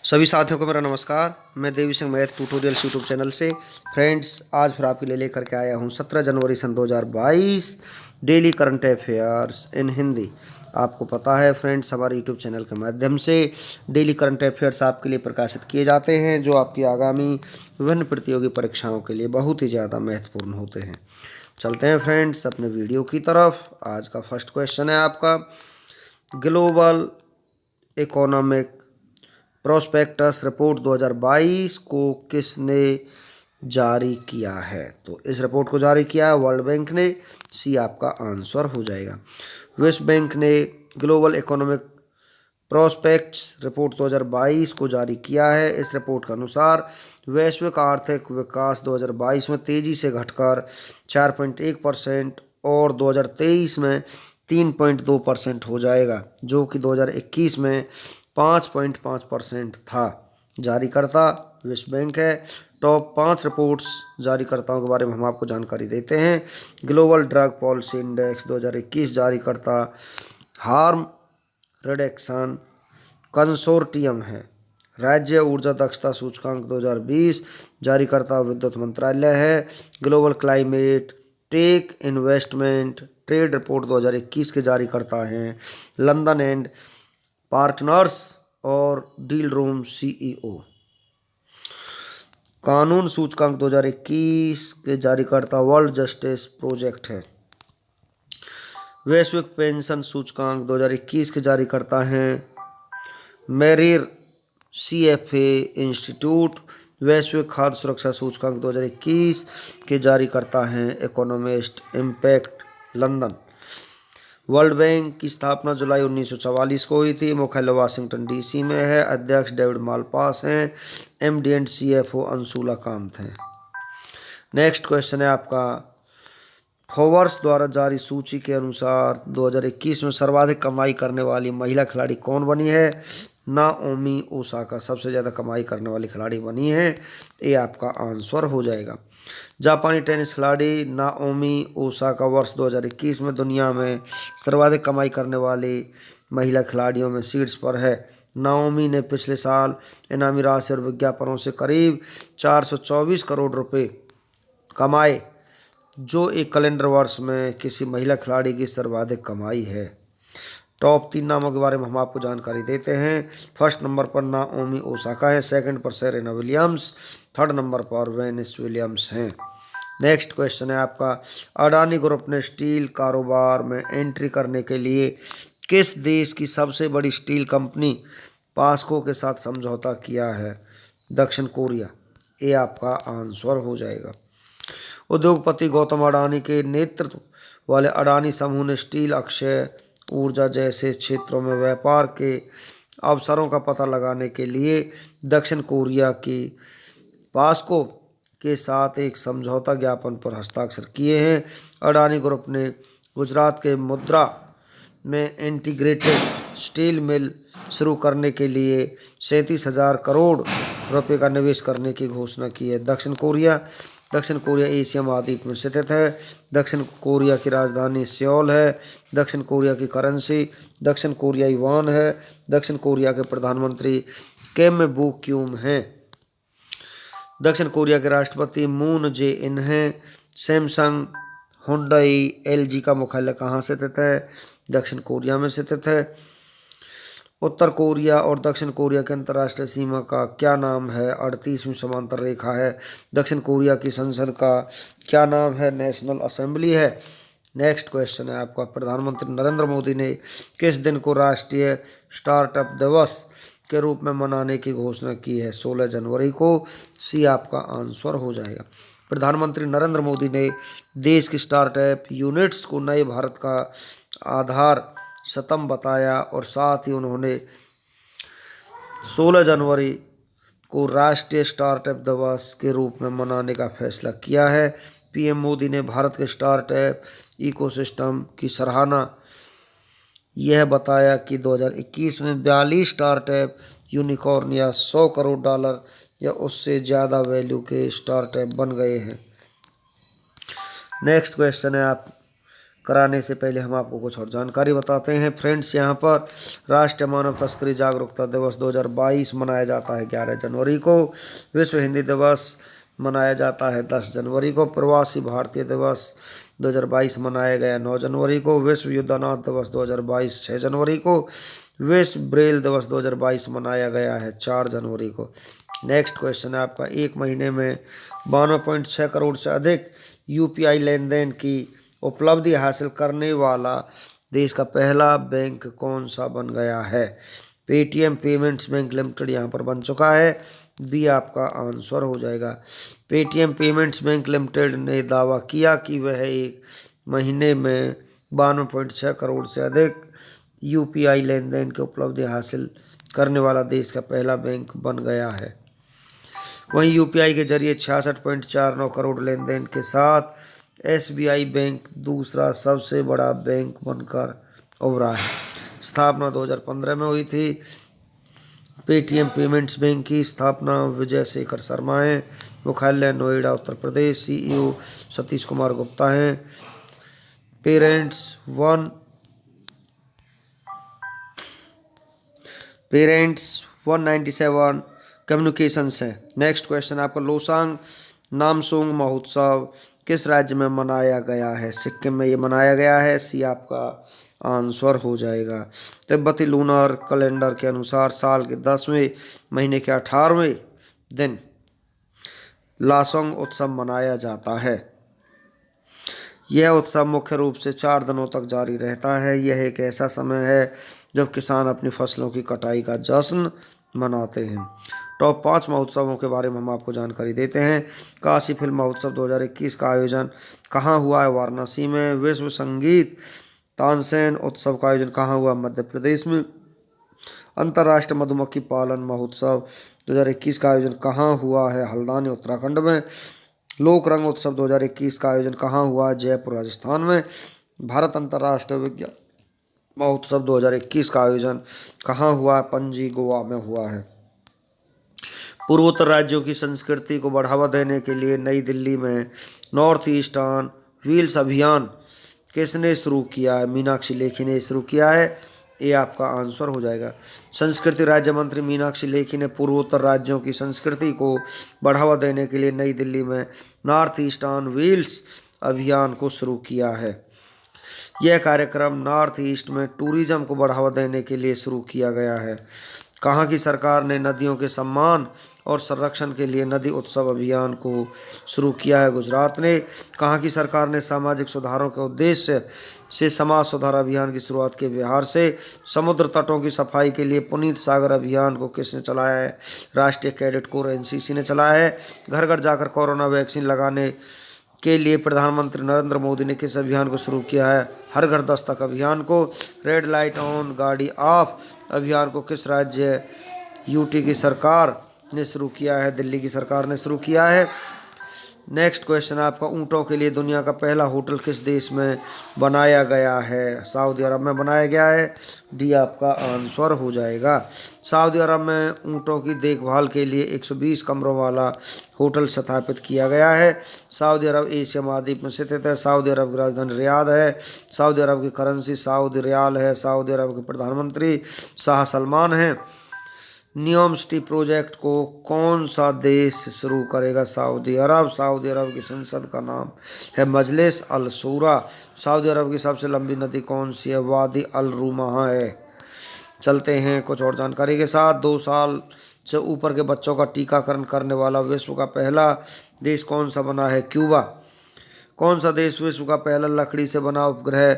सभी साथियों को मेरा नमस्कार। मैं Devi Singh math tutorials YouTube channel से फ्रेंड्स आज फिर आपके लिए लेकर के आया हूँ 17 जनवरी सन 2022 daily current affairs in Hindi. आपको पता है फ्रेंड्स, हमारे यूट्यूब चैनल के माध्यम से डेली करंट अफेयर्स आपके लिए प्रकाशित किए जाते हैं, जो आपकी आगामी विभिन्न प्रतियोगी परीक्षाओं के लिए बहुत ही ज़्यादा महत्वपूर्ण होते हैं। चलते हैं फ्रेंड्स अपने वीडियो की तरफ। आज का फर्स्ट क्वेश्चन है आपका, ग्लोबल इकोनॉमिक प्रोस्पेक्टस रिपोर्ट 2022 को किसने जारी किया है? तो इस रिपोर्ट को जारी किया है वर्ल्ड बैंक ने। सी आपका आंसर हो जाएगा। विश्व बैंक ने ग्लोबल इकोनॉमिक प्रोस्पेक्ट्स रिपोर्ट 2022 को जारी किया है। इस रिपोर्ट के अनुसार वैश्विक आर्थिक विकास 2022 में तेजी से घटकर 4.1% और 2023 में 3.2% हो जाएगा, जो कि 2021 में 5.5% था। जारीकर्ता विश्व बैंक है। टॉप 5 रिपोर्ट्स जारीकर्ताओं के बारे में हम आपको जानकारी देते हैं। ग्लोबल ड्रग पॉलिसी इंडेक्स 2021 जारीकर्ता हार्म रिडक्शन कंसोर्टियम है। राज्य ऊर्जा दक्षता सूचकांक 2020 जारीकर्ता विद्युत मंत्रालय है। Global climate tech investment trade report 2021 के जारीकर्ता हैं लंदन एंड पार्टनर्स और डील रूम सीईओ। कानून सूचकांक 2021 के जारीकर्ता वर्ल्ड जस्टिस प्रोजेक्ट है। वैश्विक पेंशन सूचकांक 2021 के जारीकर्ता हैं मेरिर सीएफए इंस्टीट्यूट। वैश्विक खाद्य सुरक्षा सूचकांक 2021 के जारीकर्ता हैं economist impact London. World bank की स्थापना जुलाई 1944 को हुई थी। मुख्यालय वाशिंगटन डीसी में है। अध्यक्ष डेविड मालपास हैं। MD and CFO Anshula Kant हैं। नेक्स्ट क्वेश्चन है आपका, फोर्ब्स द्वारा जारी सूची के अनुसार 2021 में सर्वाधिक कमाई करने वाली महिला खिलाड़ी कौन बनी है? नाओमी ओसाका सबसे ज़्यादा कमाई करने वाली खिलाड़ी बनी है। ये आपका आंसर हो जाएगा। जापानी टेनिस खिलाड़ी नाओमी ओसाका वर्ष 2021 में दुनिया में सर्वाधिक कमाई करने वाली महिला खिलाड़ियों में शीर्ष पर है। नाओमी ने पिछले साल इनामी राशि और विज्ञापनों से करीब 424 करोड़ रुपए कमाए, जो एक कैलेंडर वर्ष में किसी महिला खिलाड़ी की सर्वाधिक कमाई है। टॉप 3 नामों के बारे में हम आपको जानकारी देते हैं। फर्स्ट नंबर पर नाओमी ओसाका है, सेकंड पर सेरेना विलियम्स, थर्ड नंबर पर वेनिस विलियम्स हैं। नेक्स्ट क्वेश्चन है आपका, अडानी ग्रुप ने स्टील कारोबार में एंट्री करने के लिए किस देश की सबसे बड़ी स्टील कंपनी पास्को के साथ समझौता किया है? दक्षिण कोरिया। ये आपका आंसर हो जाएगा। उद्योगपति गौतम अडानी के नेतृत्व वाले अडानी समूह ने स्टील, अक्षय ऊर्जा जैसे क्षेत्रों में व्यापार के अवसरों का पता लगाने के लिए दक्षिण कोरिया की पास्को के साथ एक समझौता ज्ञापन पर हस्ताक्षर किए हैं। अडानी ग्रुप ने गुजरात के मुद्रा में इंटीग्रेटेड स्टील मिल शुरू करने के लिए 37,000 करोड़ रुपए का निवेश करने की घोषणा की है। दक्षिण कोरिया एशिया महाद्वीप में स्थित है। दक्षिण कोरिया की राजधानी सियोल है। दक्षिण कोरिया की करेंसी दक्षिण कोरियाई युआन है। दक्षिण कोरिया के प्रधानमंत्री किम बू क्यूम हैं। दक्षिण कोरिया के राष्ट्रपति मून जे इन हैं। सैमसंग, हुंडई, एलजी का मुख्यालय कहाँ स्थित है? दक्षिण कोरिया में स्थित है। उत्तर कोरिया और दक्षिण कोरिया की अंतर्राष्ट्रीय सीमा का क्या नाम है? 38वीं समांतर रेखा है। दक्षिण कोरिया की संसद का क्या नाम है? नेशनल असेंबली है। नेक्स्ट क्वेश्चन है आपका, प्रधानमंत्री नरेंद्र मोदी ने किस दिन को राष्ट्रीय स्टार्टअप दिवस के रूप में मनाने की घोषणा की है? 16 जनवरी को। सी आपका आंसर हो जाएगा। प्रधानमंत्री नरेंद्र मोदी ने देश की स्टार्टअप यूनिट्स को नए भारत का आधार स्तंभ बताया और साथ ही उन्होंने 16 जनवरी को राष्ट्रीय स्टार्टअप दिवस के रूप में मनाने का फैसला किया है। पीएम मोदी ने भारत के स्टार्टअप इकोसिस्टम की सराहना यह बताया कि 2021 में 42 स्टार्टअप यूनिकॉर्न या $100 करोड़ या उससे ज़्यादा वैल्यू के स्टार्टअप बन गए हैं। नेक्स्ट क्वेश्चन है आप, कराने से पहले हम आपको कुछ और जानकारी बताते हैं फ्रेंड्स। यहाँ पर राष्ट्रीय मानव तस्करी जागरूकता दिवस 2022 मनाया जाता है 11 जनवरी को। विश्व हिंदी दिवस मनाया जाता है 10 जनवरी को। प्रवासी भारतीय दिवस 2022 मनाया गया 9 जनवरी को। विश्व युद्धनाथ दिवस 2022 6 जनवरी को। विश्व ब्रेल दिवस 2022 मनाया गया है 4 जनवरी को। नेक्स्ट क्वेश्चन है आपका, एक महीने में 52.6 करोड़ से अधिक यूपीआई लेन देन की उपलब्धि हासिल करने वाला देश का पहला बैंक कौन सा बन गया है? पेटीएम पेमेंट्स बैंक लिमिटेड यहाँ पर बन चुका है। बी आपका आंसर हो जाएगा। पेटीएम पेमेंट्स बैंक लिमिटेड ने दावा किया कि वह एक महीने में 52.6 करोड़ से अधिक यूपीआई लेन देन की उपलब्धि हासिल करने वाला देश का पहला बैंक बन गया है। वहीं यूपीआई के जरिए 66.49 करोड़ लेन देन के साथ एसबीआई बैंक दूसरा सबसे बड़ा बैंक बनकर उभरा है। स्थापना 2015 में हुई थी। पेटीएम पेमेंट्स बैंक की स्थापना विजय शेखर शर्मा है। मुख्यालय नोएडा उत्तर प्रदेश। सीईओ सतीश कुमार गुप्ता हैं। पेरेंट्स 197 कम्युनिकेशंस है। नेक्स्ट क्वेश्चन आपका, लोसांग नामसूंग महोत्सव किस राज्य में मनाया गया है? सिक्किम में ये मनाया गया है। सी आपका आंसर हो जाएगा। तिब्बती लूनार कैलेंडर के अनुसार साल के 10वें महीने के 18वें दिन लासोंग उत्सव मनाया जाता है। यह उत्सव मुख्य रूप से 4 दिनों तक जारी रहता है। यह एक ऐसा समय है जब किसान अपनी फसलों की कटाई का जश्न मनाते हैं। टॉप 5 महोत्सवों के बारे में हम आपको जानकारी देते हैं। काशी फिल्म महोत्सव 2021 का आयोजन कहाँ हुआ है? वाराणसी में। विश्व संगीत तानसेन उत्सव का आयोजन कहाँ हुआ? मध्य प्रदेश में। अंतर्राष्ट्रीय मधुमक्खी पालन महोत्सव 2021 का आयोजन कहाँ हुआ है? हल्द्वानी उत्तराखंड में। लोक रंग उत्सव 2021 का आयोजन कहाँ हुआ? जयपुर राजस्थान में। भारत अंतर्राष्ट्रीय विज्ञान महोत्सव 2021 का आयोजन कहाँ हुआ? पणजी गोवा में हुआ है। पूर्वोत्तर राज्यों की संस्कृति को बढ़ावा देने के लिए नई दिल्ली में नॉर्थ ईस्टर्न व्हील्स अभियान किसने शुरू किया है? मीनाक्षी लेखी ने शुरू किया है। ये आपका आंसर हो जाएगा। संस्कृति राज्य मंत्री मीनाक्षी लेखी ने पूर्वोत्तर राज्यों की संस्कृति को बढ़ावा देने के लिए नई दिल्ली में नॉर्थ ईस्टर्न व्हील्स अभियान को शुरू किया है। यह कार्यक्रम नॉर्थ ईस्ट में टूरिज्म को बढ़ावा देने के लिए शुरू किया गया है। कहाँ की सरकार ने नदियों के सम्मान और संरक्षण के लिए नदी उत्सव अभियान को शुरू किया है? गुजरात ने। कहाँ की सरकार ने सामाजिक सुधारों के उद्देश्य से समाज सुधार अभियान की शुरुआत की? बिहार से। समुद्र तटों की सफाई के लिए पुनीत सागर अभियान को किसने चलाया है? राष्ट्रीय कैडेट कोर एनसीसी ने चलाया है। घर घर जाकर कोरोना वैक्सीन लगाने के लिए प्रधानमंत्री नरेंद्र मोदी ने किस अभियान को शुरू किया है? हर घर दस्तक अभियान को। रेड लाइट ऑन गाड़ी ऑफ अभियान को किस राज्य यूटी की सरकार ने शुरू किया है? दिल्ली की सरकार ने शुरू किया है। नेक्स्ट क्वेश्चन आपका, ऊँटों के लिए दुनिया का पहला होटल किस देश में बनाया गया है? सऊदी अरब में बनाया गया है। डी आपका आंसर हो जाएगा। सऊदी अरब में ऊँटों की देखभाल के लिए 120 कमरों वाला होटल स्थापित किया गया है। सऊदी अरब एशिया महाद्वीप में स्थित है। सऊदी अरब की राजधानी रियाद है। सऊदी अरब की करेंसी सऊदी रियाल है। सऊदी अरब के प्रधानमंत्री शाह सलमान हैं। नियोम सिटी प्रोजेक्ट को कौन सा देश शुरू करेगा? सऊदी अरब। सऊदी अरब की संसद का नाम है मजलिस अल शूरा। सऊदी अरब की सबसे लंबी नदी कौन सी है? वादी अल रुमाह है। चलते हैं कुछ और जानकारी के साथ। 2 साल से ऊपर के बच्चों का टीकाकरण करने वाला विश्व का पहला देश कौन सा बना है? क्यूबा। कौन सा देश विश्व का पहला लकड़ी से बना उपग्रह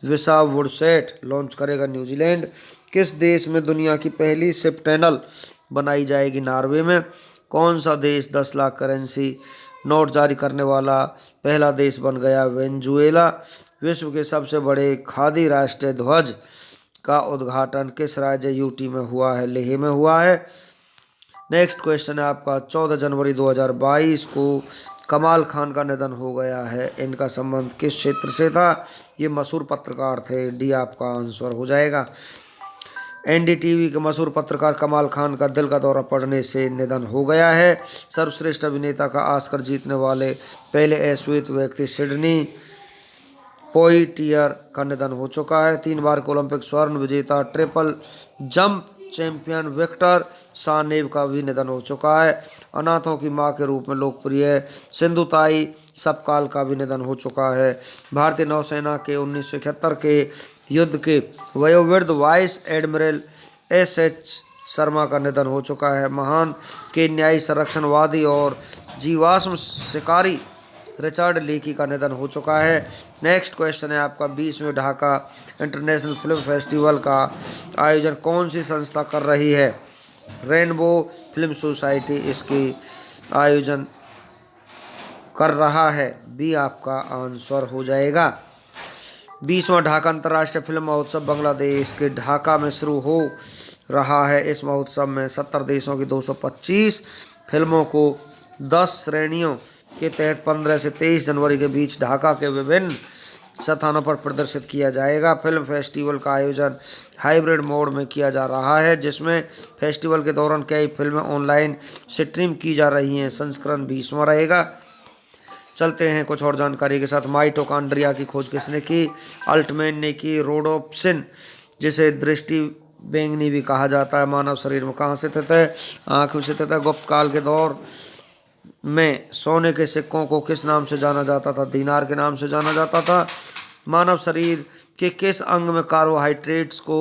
विसावुडसैट लॉन्च करेगा? न्यूजीलैंड। किस देश में दुनिया की पहली शिप टनल बनाई जाएगी? नॉर्वे में। कौन सा देश 10 लाख करेंसी नोट जारी करने वाला पहला देश बन गया? वेनेजुएला। विश्व के सबसे बड़े खादी राष्ट्रीय ध्वज का उद्घाटन किस राज्य यूटी में हुआ है? लेह में हुआ है। नेक्स्ट क्वेश्चन है आपका, 14 जनवरी 2022 को कमाल खान का निधन हो गया है। इनका संबंध किस क्षेत्र से था? ये मशहूर पत्रकार थे। डी आपका आंसर हो जाएगा। एनडीटीवी के मशहूर पत्रकार कमाल खान का दिल का दौरा पड़ने से निधन हो गया है। सर्वश्रेष्ठ अभिनेता का ऑस्कर जीतने वाले पहले अश्वेत व्यक्ति सिडनी पोइटियर का निधन हो चुका है। 3 बार के ओलंपिक स्वर्ण विजेता ट्रिपल जंप चैंपियन विक्टर सानेव का भी निधन हो चुका है। अनाथों की मां के रूप में लोकप्रिय सिंधुताई सपकाल का भी निधन हो चुका है। भारतीय नौसेना के 1971 के युद्ध के वयोवृद्ध वाइस एडमिरल एस शर्मा का निधन हो चुका है। महान केन्याई संरक्षणवादी और जीवाश्म शिकारी रिचर्ड लेकी का निधन हो चुका है। नेक्स्ट क्वेश्चन है आपका 20वें ढाका इंटरनेशनल फिल्म फेस्टिवल का आयोजन कौन सी संस्था कर रही है? रेनबो फिल्म सोसाइटी इसकी आयोजन कर रहा है। बी आपका आंसर हो जाएगा। 20वां ढाका अंतर्राष्ट्रीय फिल्म महोत्सव बांग्लादेश के ढाका में शुरू हो रहा है। इस महोत्सव में 70 देशों की 225 फिल्मों को 10 श्रेणियों के तहत 15 से 23 जनवरी के बीच ढाका के विभिन्न स्थानों पर प्रदर्शित किया जाएगा। फिल्म फेस्टिवल का आयोजन हाइब्रिड मोड में किया जा रहा है, जिसमें फेस्टिवल के दौरान कई फिल्में ऑनलाइन स्ट्रीम की जा रही हैं। संस्करण 20वां रहेगा। चलते हैं कुछ और जानकारी के साथ। माइटोकॉन्ड्रिया की खोज किसने की? अल्टमैन ने की। रोडोप्सिन, जिसे दृष्टि बैंगनी भी कहा जाता है, मानव शरीर में कहाँ स्थित है? आँख में स्थित है। गुप्त काल के दौर में सोने के सिक्कों को किस नाम से जाना जाता था? दीनार के नाम से जाना जाता था। मानव शरीर के किस अंग में कार्बोहाइड्रेट्स को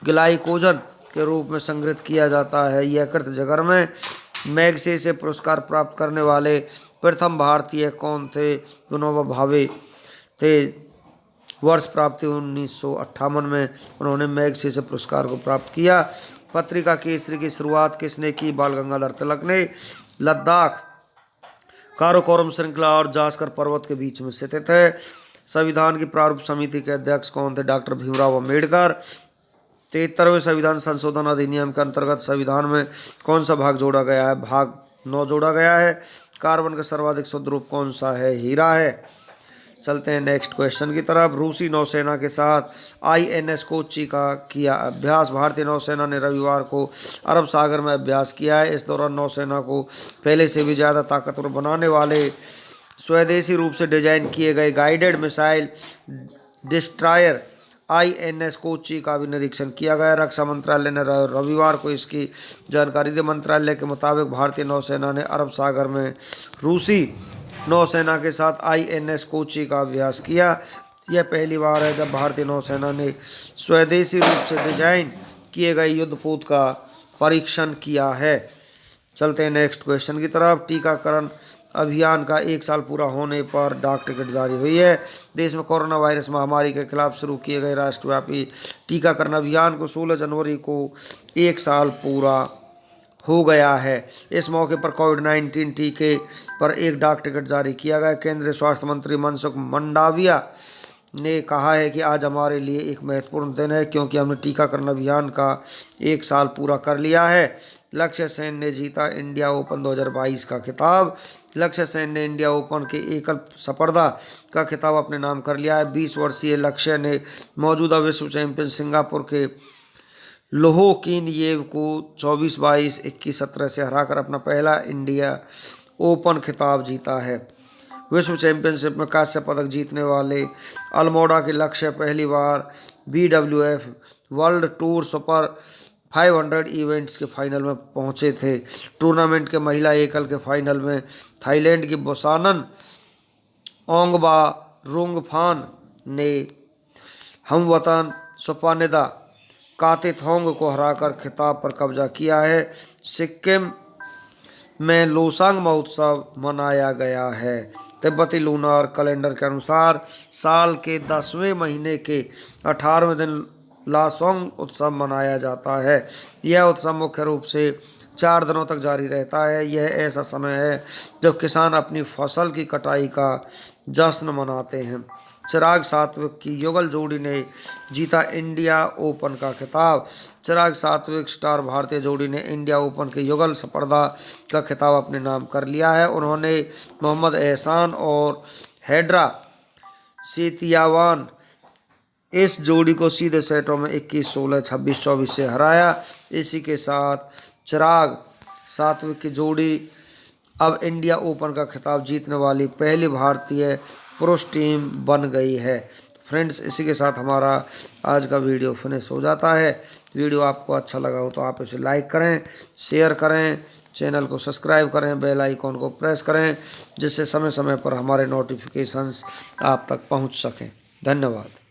ग्लाइकोजन के रूप में संग्रहित किया जाता है? यकृत जिगर में। मैगसेसे पुरस्कार प्राप्त करने वाले प्रथम भारतीय कौन थे? विनोबा भावे थे। वर्ष प्राप्ति 1958 में उन्होंने मैगसेसे पुरस्कार को प्राप्त किया। पत्रिका केसरी की शुरुआत किसने की? बाल गंगाधर तिलक ने। लद्दाख काराकोरम श्रृंखला और जास्कर पर्वत के बीच में स्थित है। संविधान की प्रारूप समिति के अध्यक्ष कौन थे? डॉक्टर भीमराव अम्बेडकर। 73वें संविधान संशोधन अधिनियम के अंतर्गत संविधान में कौन सा भाग जोड़ा गया है? भाग 9 जोड़ा गया है। कार्बन का सर्वाधिक शुद्ध रूप कौन सा है? हीरा है। चलते हैं नेक्स्ट क्वेश्चन की तरफ। रूसी नौसेना के साथ INS कोच्चि का किया अभ्यास। भारतीय नौसेना ने रविवार को अरब सागर में अभ्यास किया है। इस दौरान नौसेना को पहले से भी ज़्यादा ताकतवर बनाने वाले स्वदेशी रूप से डिजाइन किए गए guided missile destroyer INS Kochi का भी निरीक्षण किया गया। रक्षा मंत्रालय ने रविवार को इसकी जानकारी दी। मंत्रालय के मुताबिक भारतीय नौसेना ने अरब सागर में रूसी नौसेना के साथ INS कोच्चि का अभ्यास किया। यह पहली बार है जब भारतीय नौसेना ने स्वदेशी रूप से डिजाइन किए गए युद्धपोत का परीक्षण किया है। चलते हैं नेक्स्ट क्वेश्चन की तरफ। टीकाकरण अभियान का 1 साल पूरा होने पर डाक टिकट जारी हुई है। देश में कोरोना वायरस महामारी के खिलाफ शुरू किए गए राष्ट्रव्यापी टीकाकरण अभियान को 16 जनवरी को 1 साल पूरा हो गया है। इस मौके पर कोविड-19 टीके पर एक डाक टिकट जारी किया गया। केंद्रीय स्वास्थ्य मंत्री मनसुख मंडाविया ने कहा है कि आज हमारे लिए एक महत्वपूर्ण दिन है, क्योंकि हमने टीकाकरण अभियान का 1 साल पूरा कर लिया है। लक्ष्य सेन ने जीता इंडिया ओपन 2022 का खिताब। लक्ष्य सेन ने इंडिया ओपन के एकल स्पर्धा का खिताब अपने नाम कर लिया है। 20 वर्षीय लक्ष्य ने मौजूदा विश्व चैंपियन सिंगापुर के लोहो किन येव को 24-22, 21-17 से हराकर अपना पहला इंडिया ओपन खिताब जीता है। विश्व चैंपियनशिप में कांस्य पदक जीतने वाले अल्मोड़ा के लक्ष्य पहली बार BWF world tour super 500 events के फाइनल में पहुंचे थे। टूर्नामेंट के महिला एकल के फाइनल में थाईलैंड की बोसानन ओंगबा रुंगफान ने हमवतन सुपानिदा कातिथोंग को हराकर खिताब पर कब्जा किया है। सिक्किम में लोसांग महोत्सव मनाया गया है। तिब्बती लूनार कैलेंडर के अनुसार साल के 10वें महीने के 18वें दिन लासोंग उत्सव मनाया जाता है। यह उत्सव मुख्य रूप से 4 दिनों तक जारी रहता है। यह ऐसा समय है जब किसान अपनी फसल की कटाई का जश्न मनाते हैं। चिराग सात्विक की युगल जोड़ी ने जीता इंडिया ओपन का खिताब। चिराग सात्विक स्टार भारतीय जोड़ी ने इंडिया ओपन के युगल स्पर्धा का खिताब अपने नाम कर लिया है। उन्होंने मोहम्मद एहसान और हैदरा सेतियावान इस जोड़ी को सीधे सेटों में 21-16, 26-24 से हराया। इसी के साथ चिराग सात्विक की जोड़ी अब इंडिया ओपन का खिताब जीतने वाली पहली भारतीय पुरुष टीम बन गई है। फ्रेंड्स, इसी के साथ हमारा आज का वीडियो फिनिश हो जाता है। वीडियो आपको अच्छा लगा हो तो आप इसे लाइक करें, शेयर करें, चैनल को सब्सक्राइब करें, बेल आइकॉन को प्रेस करें, जिससे समय समय पर हमारे नोटिफिकेशंस आप तक पहुंच सकें। धन्यवाद।